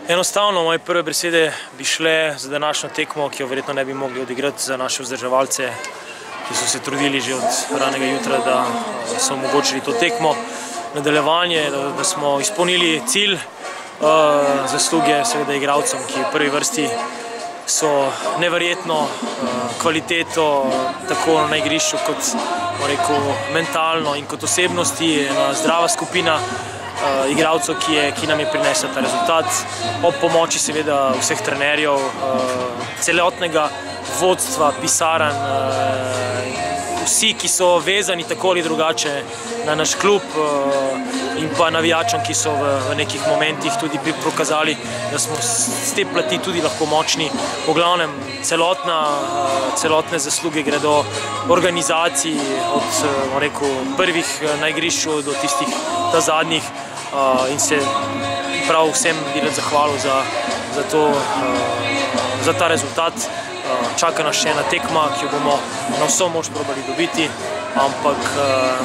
Enostavno, moje prve besede bi šle za današnjo tekmo, ki jo verjetno ne bi mogli odigrati za naše vzdrževalce, ki so se trudili že od ranega jutra, da so omogočili to tekmo. Nadaljevanje, da smo izpolnili cilj, zasluge seveda igralcem, ki v prvi vrsti so neverjetno kvaliteto tako na igrišču kot mentalno in kot osebnosti, ena zdrava skupina igralcev, ki nam je prinesla ta rezultat, ob pomoči seveda vseh trenerjev, celotnega vodstva, pisarn, vsi, ki so vezani tako ali drugače na naš klub in pa navijačem, ki so v nekih momentih tudi pokazali, da smo z te plati tudi lahko močni. V glavnem, celotne zasluge gredo organizaciji od prvih na igrišču do tistih zadnjih in se prav vsem bi rad zahvalil za ta rezultat. Čaka nas še ena tekma, ki jo bomo na vso moč probali dobiti, ampak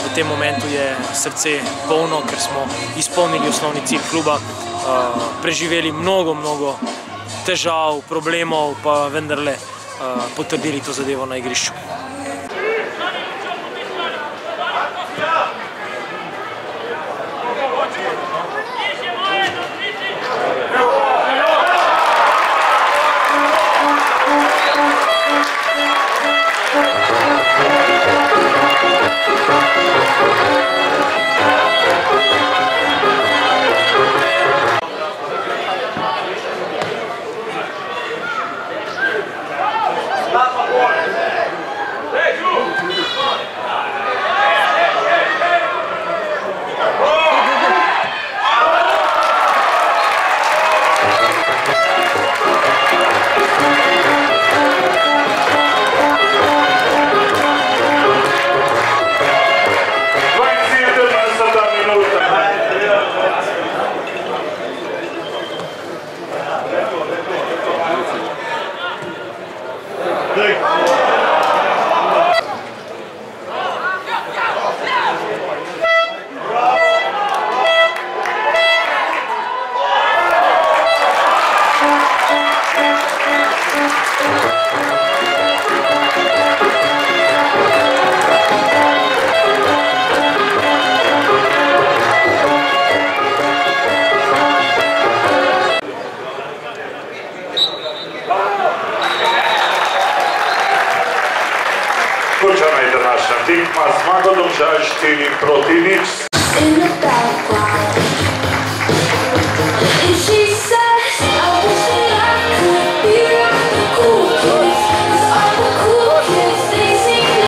v tem momentu je srce polno, ker smo izpolnili osnovni cilj kluba, preživeli mnogo težav, problemov, pa vendarle potrdili to zadevo na igrišču. Končana je današnja tekma, zmago Domžal 4-0.